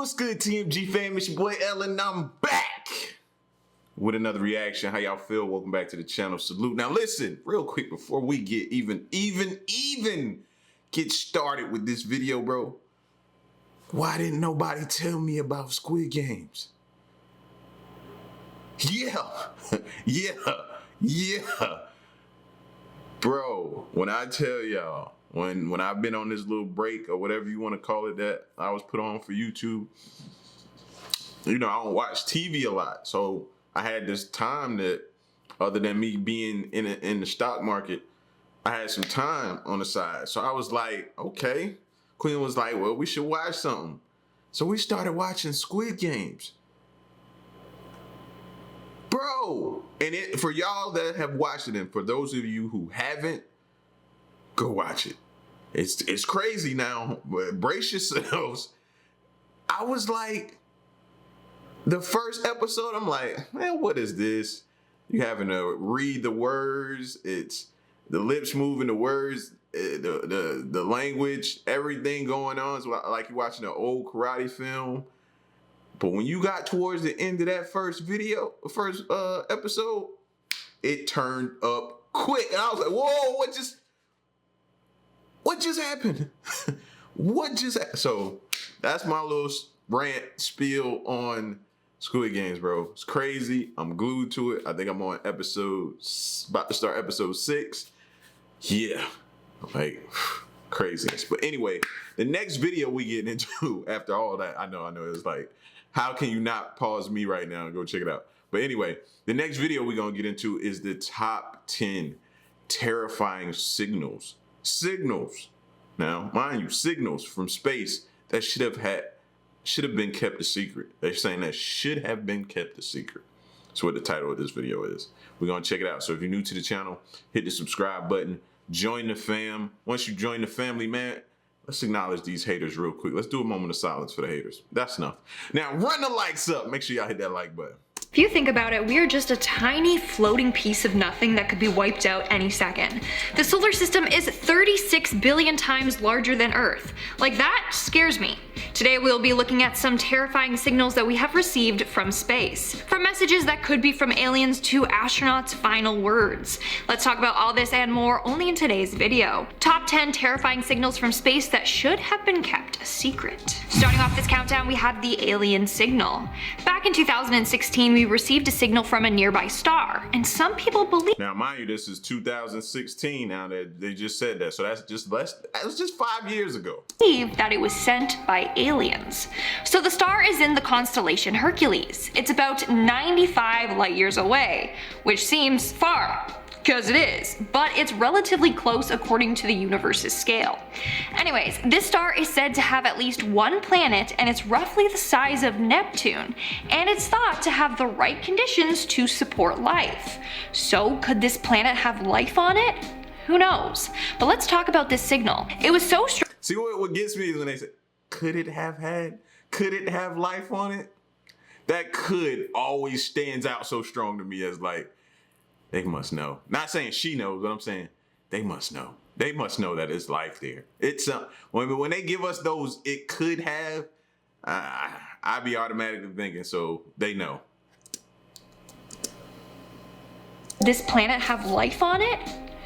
What's good, TMG fam? It's your boy Ellen. I'm back with another reaction. How y'all feel? Welcome back to the channel. Salute. Now listen, real quick before we get even get started with this video, bro. Why didn't nobody tell me about Squid Games? Yeah. Bro, when I tell y'all, when I've been on this little break or whatever you want to call it that I was put on for YouTube, you know, I don't watch TV a lot. So I had this time that, other than me being in the stock market, I had some time on the side. So I was like, okay. Queen was like, well, we should watch something. So we started watching Squid Games. Bro, and for y'all that have watched it, and for those of you who haven't, go watch it. It's crazy now, but brace yourselves. I was like, the first episode, I'm like, man, what is this? You having to read the words, it's the lips moving, the words, the language, everything going on. It's like you're watching an old karate film. But when you got towards the end of that first episode, it turned up quick. And I was like, whoa, what just happened? What just happened? So that's my little rant spiel on Squid Games, bro. It's crazy. I'm glued to it. I think I'm on about to start episode 6. Yeah, like craziness. But anyway, the next video we get into after all that, I know it's like, how can you not pause me right now and go check it out? But anyway, the next video we're gonna get into is the top 10 terrifying signals. Now, mind you, signals from space that should have been kept a secret. They're saying that should have been kept a secret. That's what the title of this video is. We're gonna check it out. So if you're new to the channel, hit the subscribe button, join the fam. Once you join the family, man, let's acknowledge these haters real quick. Let's do a moment of silence for the haters. That's enough. Now run the likes up. Make sure y'all hit that like button. If you think about it, we are just a tiny floating piece of nothing that could be wiped out any second. The solar system is 36 billion times larger than Earth. Like, that scares me. Today we'll be looking at some terrifying signals that we have received from space. From messages that could be from aliens to astronauts' final words. Let's talk about all this and more only in today's video. Top 10 terrifying signals from space that should have been kept a secret. Starting off this countdown, we have the alien signal. Back in 2016, we received a signal from a nearby star, and some people believe— now mind you, this is 2016 now that they just said that, so that was just 5 years ago. That it was sent by aliens. So the star is in the constellation Hercules. It's about 95 light years away, which seems far, because it is, but it's relatively close according to the universe's scale. Anyways, this star is said to have at least one planet, and it's roughly the size of Neptune, and it's thought to have the right conditions to support life. So could this planet have life on it? Who knows? But let's talk about this signal. It was so strong. See, what gets me is when they say, could it have life on it? That could always stands out so strong to me as like, they must know. Not saying she knows, but I'm saying they must know. They must know that it's life there. It's when they give us those, it could have, I'd be automatically thinking, so they know. This planet have life on it?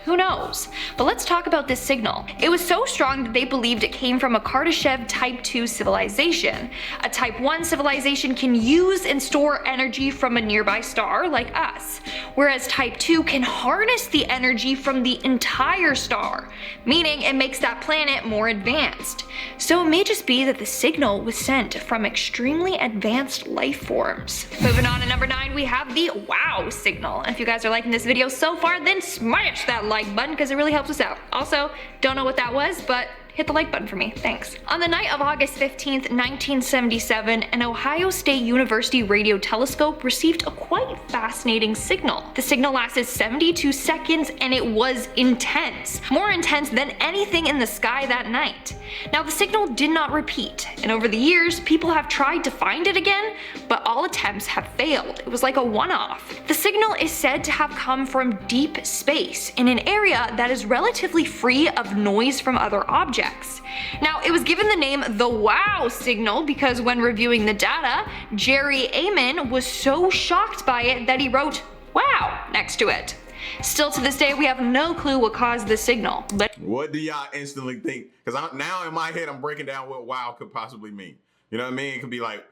Who knows? But let's talk about this signal. It was so strong that they believed it came from a Kardashev Type 2 civilization. A Type 1 civilization can use and store energy from a nearby star like us, whereas Type 2 can harness the energy from the entire star, meaning it makes that planet more advanced. So it may just be that the signal was sent from extremely advanced life forms. Moving on to number 9, we have the wow signal. And if you guys are liking this video so far, then smash that like button because it really helps us out. Also, don't know what that was, but hit the like button for me, thanks. On the night of August 15th, 1977, an Ohio State University radio telescope received a quite fascinating signal. The signal lasted 72 seconds and it was intense. More intense than anything in the sky that night. Now the signal did not repeat, and over the years, people have tried to find it again, but all attempts have failed. It was like a one-off. The signal is said to have come from deep space, in an area that is relatively free of noise from other objects. objects. Now, it was given the name the Wow Signal because when reviewing the data, Jerry Amen was so shocked by it that he wrote "Wow" next to it. Still to this day, we have no clue what caused the signal. But what do y'all instantly think? Because now in my head, I'm breaking down what "wow" could possibly mean. You know what I mean? It could be like,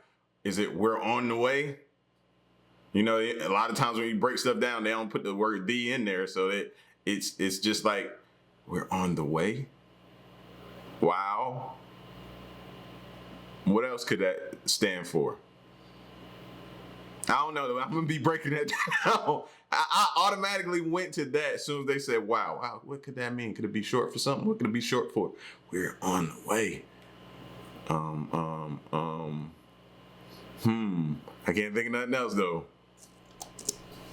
is it "we're on the way"? You know, a lot of times when you break stuff down, they don't put the word "the" in there, so it's just like, we're on the way. Wow. What else could that stand for? I don't know. I'm gonna be breaking that down. I automatically went to that as soon as they said "wow." Wow, what could that mean? Could it be short for something? What could it be short for? We're on the way. I can't think of nothing else though.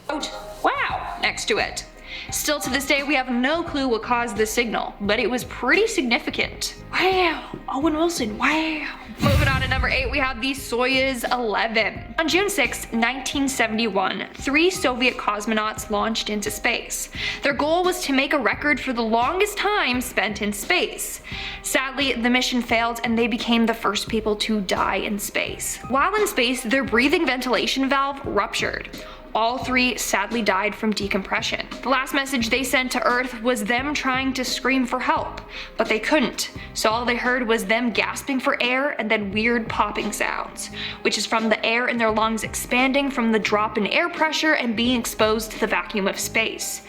"Wow" next to it. Still to this day, we have no clue what caused the signal, but it was pretty significant. Wow, Owen Wilson, wow. Moving on to number 8, we have the Soyuz 11. On June 6, 1971, 3 Soviet cosmonauts launched into space. Their goal was to make a record for the longest time spent in space. Sadly, the mission failed and they became the first people to die in space. While in space, their breathing ventilation valve ruptured. All 3 sadly died from decompression. The last message they sent to Earth was them trying to scream for help, but they couldn't, so all they heard was them gasping for air and then weird popping sounds, which is from the air in their lungs expanding from the drop in air pressure and being exposed to the vacuum of space.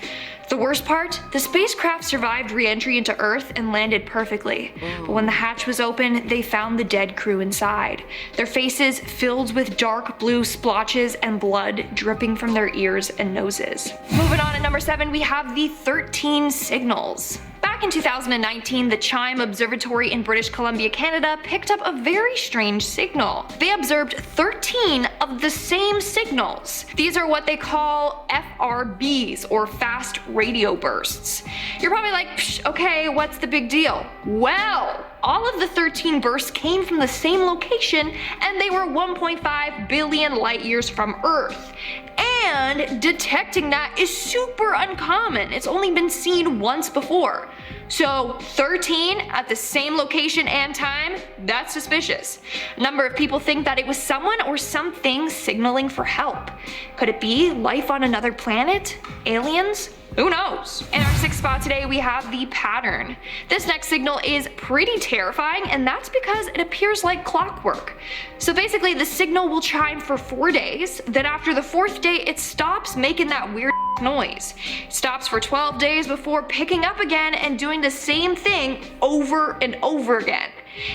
The worst part? The spacecraft survived re-entry into Earth and landed perfectly. But when the hatch was open, they found the dead crew inside. Their faces filled with dark blue splotches and blood dripping from their ears and noses. Moving on at number 7, we have the 13 signals. Back in 2019, the Chime Observatory in British Columbia, Canada picked up a very strange signal. They observed 13 of the same signals. These are what they call FRBs, or fast radio bursts. You're probably like, okay, what's the big deal? Well, all of the 13 bursts came from the same location and they were 1.5 billion light years from Earth. And detecting that is super uncommon. It's only been seen once before. So 13 at the same location and time, that's suspicious. A number of people think that it was someone or something signaling for help. Could it be life on another planet? Aliens? Who knows? In our 6th spot today, we have the pattern. This next signal is pretty terrifying, and that's because it appears like clockwork. So basically, the signal will chime for 4 days, then after the 4th day, it stops making that weird noise. It stops for 12 days before picking up again and doing the same thing over and over again.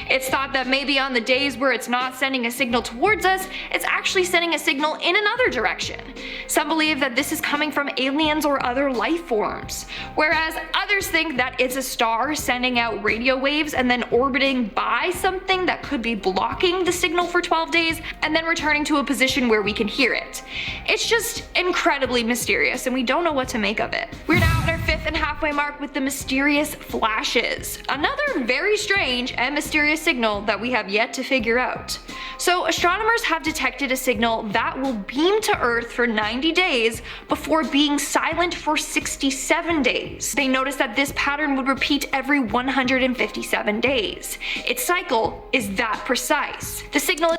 It's thought that maybe on the days where it's not sending a signal towards us, it's actually sending a signal in another direction. Some believe that this is coming from aliens or other life forms, whereas others think that it's a star sending out radio waves and then orbiting by something that could be blocking the signal for 12 days and then returning to a position where we can hear it. It's just incredibly mysterious and we don't know what to make of it. We're now at our 5th and halfway mark with the mysterious flashes. Another very strange and mysterious signal that we have yet to figure out. So astronomers have detected a signal that will beam to Earth for 90 days before being silent for 67 days. They noticed that this pattern would repeat every 157 days. Its cycle is that precise. The signal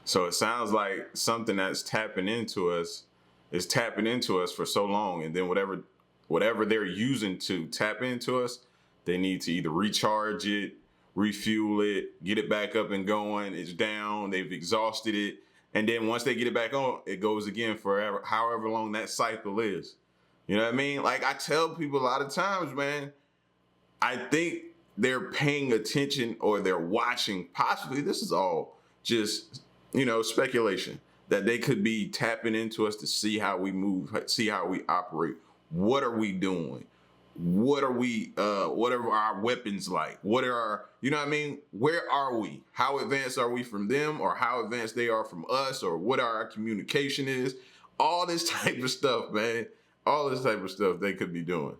So it sounds like something that's tapping into us is tapping into us for so long, and then whatever they're using to tap into us, they need to either recharge it, refuel it, get it back up and going. It's down, they've exhausted it, and then once they get it back on, it goes again forever, however long that cycle is. You know what I mean? Like I tell people a lot of times, man, I think they're paying attention or they're watching. Possibly this is all just, speculation, that they could be tapping into us to see how we move, see how we operate. What are we doing? What are our weapons like? What are our, where are we? How advanced are we from them, or how advanced they are from us, or what our communication is? All this type of stuff, man. All this type of stuff they could be doing.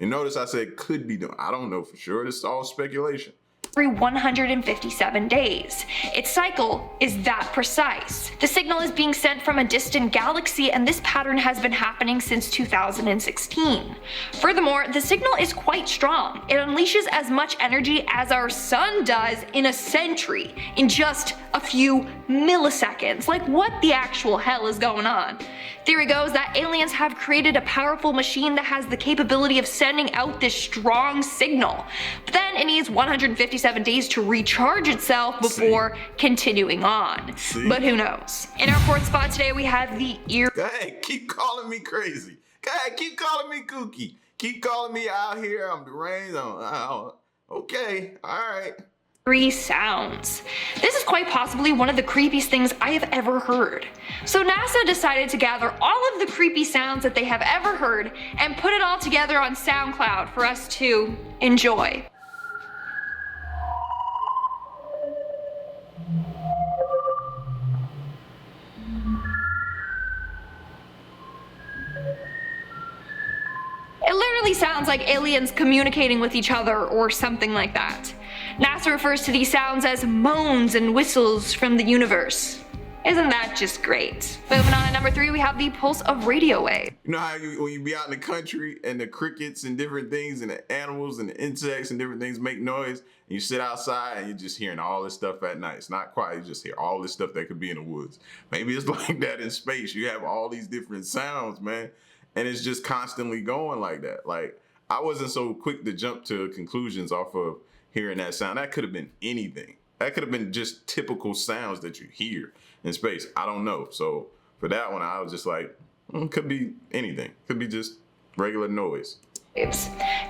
And notice I said could be doing. I don't know for sure. This is all speculation. every 157 days. Its cycle is that precise. The signal is being sent from a distant galaxy, and this pattern has been happening since 2016. Furthermore, the signal is quite strong. It unleashes as much energy as our sun does in a century, in just a few milliseconds. Like, what the actual hell is going on? Theory goes that aliens have created a powerful machine that has the capability of sending out this strong signal, but then it needs 157 days to recharge itself before continuing on. But who knows? In our fourth spot today, we have the ear. Go ahead, keep calling me crazy. Go ahead, keep calling me kooky. Keep calling me out here. I'm deranged. Okay, all right. Sounds. This is quite possibly one of the creepiest things I have ever heard. So NASA decided to gather all of the creepy sounds that they have ever heard and put it all together on SoundCloud for us to enjoy. It literally sounds like aliens communicating with each other or something like that. NASA refers to these sounds as moans and whistles from the universe. Isn't that just great? Moving on to number 3, we have the pulse of radio wave. You know how when you be out in the country and the crickets and different things and the animals and the insects and different things make noise, and you sit outside and you're just hearing all this stuff at night. It's not quiet, you just hear all this stuff that could be in the woods. Maybe it's like that in space. You have all these different sounds, man, and it's just constantly going like that. Like, I wasn't so quick to jump to conclusions off of hearing that sound. That could have been anything. That could have been just typical sounds that you hear in space. I don't know. So for that one, I was just like, could be anything. Could be just regular noise.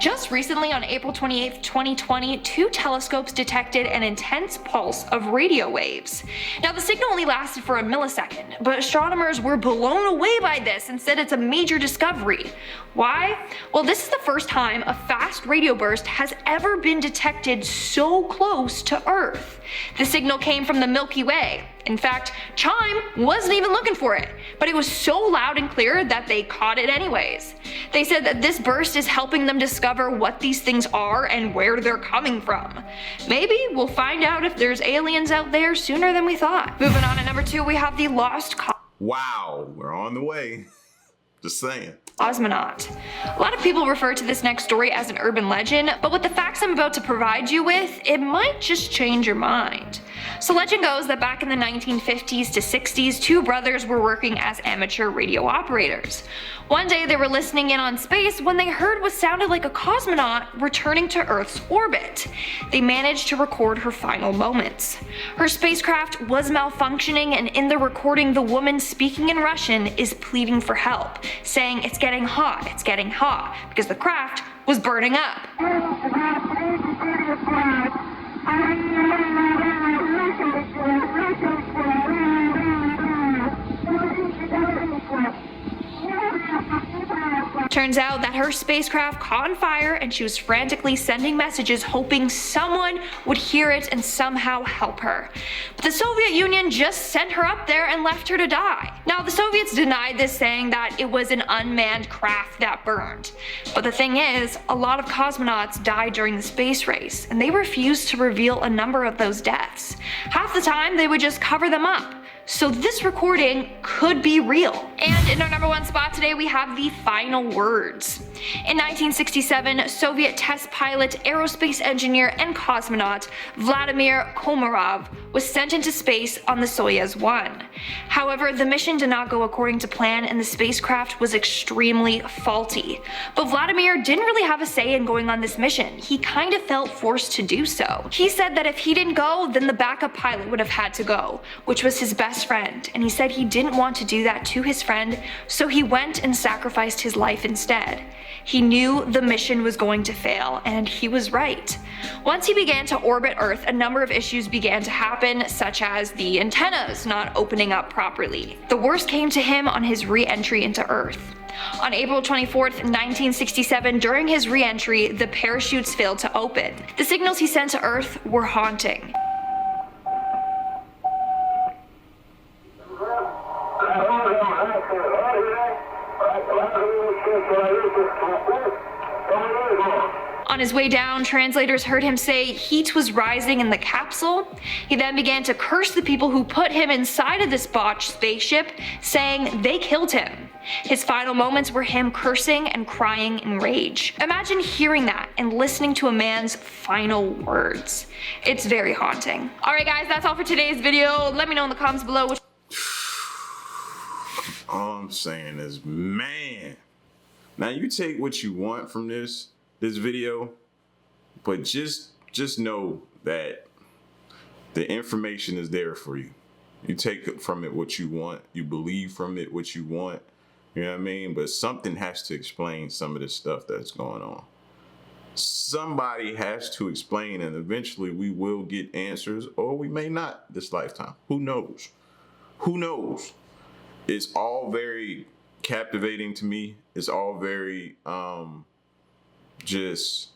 Just recently, on April 28, 2020, 2 telescopes detected an intense pulse of radio waves. Now, the signal only lasted for a millisecond, but astronomers were blown away by this and said it's a major discovery. Why? Well, this is the first time a fast radio burst has ever been detected so close to Earth. The signal came from the Milky Way. In fact, Chime wasn't even looking for it, but it was so loud and clear that they caught it anyways. They said that this burst is helping them discover what these things are and where they're coming from. Maybe we'll find out if there's aliens out there sooner than we thought. Moving on to number 2, we have the lost Wow, we're on the way. Just saying. Cosmonaut. A lot of people refer to this next story as an urban legend, but with the facts I'm about to provide you with, it might just change your mind. So legend goes that back in the 1950s to 60s, 2 brothers were working as amateur radio operators. One day they were listening in on space when they heard what sounded like a cosmonaut returning to Earth's orbit. They managed to record her final moments. Her spacecraft was malfunctioning, and in the recording the woman speaking in Russian is pleading for help, saying it's getting hot, because the craft was burning up. Turns out that her spacecraft caught on fire and she was frantically sending messages hoping someone would hear it and somehow help her. But the Soviet Union just sent her up there and left her to die. Now, the Soviets denied this, saying that it was an unmanned craft that burned. But the thing is, a lot of cosmonauts died during the space race, and they refused to reveal a number of those deaths. Half the time, they would just cover them up. So this recording could be real. And in our number 1 spot today, we have the final words. In 1967, Soviet test pilot, aerospace engineer, and cosmonaut Vladimir Komarov was sent into space on the Soyuz 1. However, the mission did not go according to plan and the spacecraft was extremely faulty. But Vladimir didn't really have a say in going on this mission. He kind of felt forced to do so. He said that if he didn't go, then the backup pilot would have had to go, which was his best friend, and he said he didn't want to do that to his friend, so he went and sacrificed his life instead. He knew the mission was going to fail, and he was right. Once he began to orbit Earth, a number of issues began to happen, such as the antennas not opening up properly. The worst came to him on his re-entry into Earth. On April 24th, 1967, during his re-entry, the parachutes failed to open. The signals he sent to Earth were haunting. On On his way down, translators heard him say heat was rising in the capsule. He then began to curse the people who put him inside of this botched spaceship, saying they killed him. His final moments were him cursing and crying in rage. Imagine hearing that and listening to a man's final words. It's very haunting. Alright guys, that's all for today's video. Let me know in the comments below which All I'm saying is, man, now you take what you want from this video, but just know that the information is there for you. You take from it what you want, you believe from it what you want, you know what I mean? But something has to explain some of this stuff that's going on. Somebody has to explain, and eventually we will get answers, or we may not this lifetime. Who knows? Who knows? It's all very captivating to me. It's all very just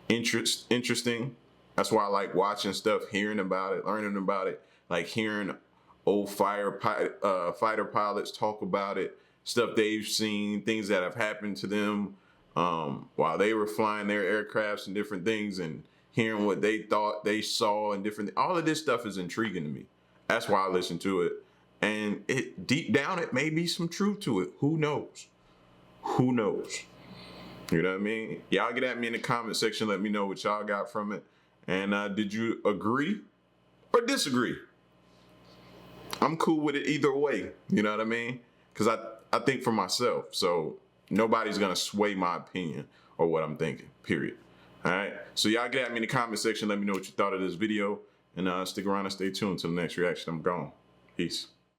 interesting. That's why I like watching stuff, hearing about it, learning about it, like hearing old fighter pilots talk about it, stuff they've seen, things that have happened to them while they were flying their aircrafts and different things, and hearing what they thought they saw and different. All of this stuff is intriguing to me. That's why I listen to it. And it deep down, it may be some truth to it. Who knows? Who knows? You know what I mean? Y'all get at me in the comment section. Let me know what y'all got from it. And did you agree or disagree? I'm cool with it either way. You know what I mean? Because I think for myself. So nobody's going to sway my opinion or what I'm thinking, period. All right? So y'all get at me in the comment section. Let me know what you thought of this video. And stick around and stay tuned until the next reaction. I'm gone. Peace.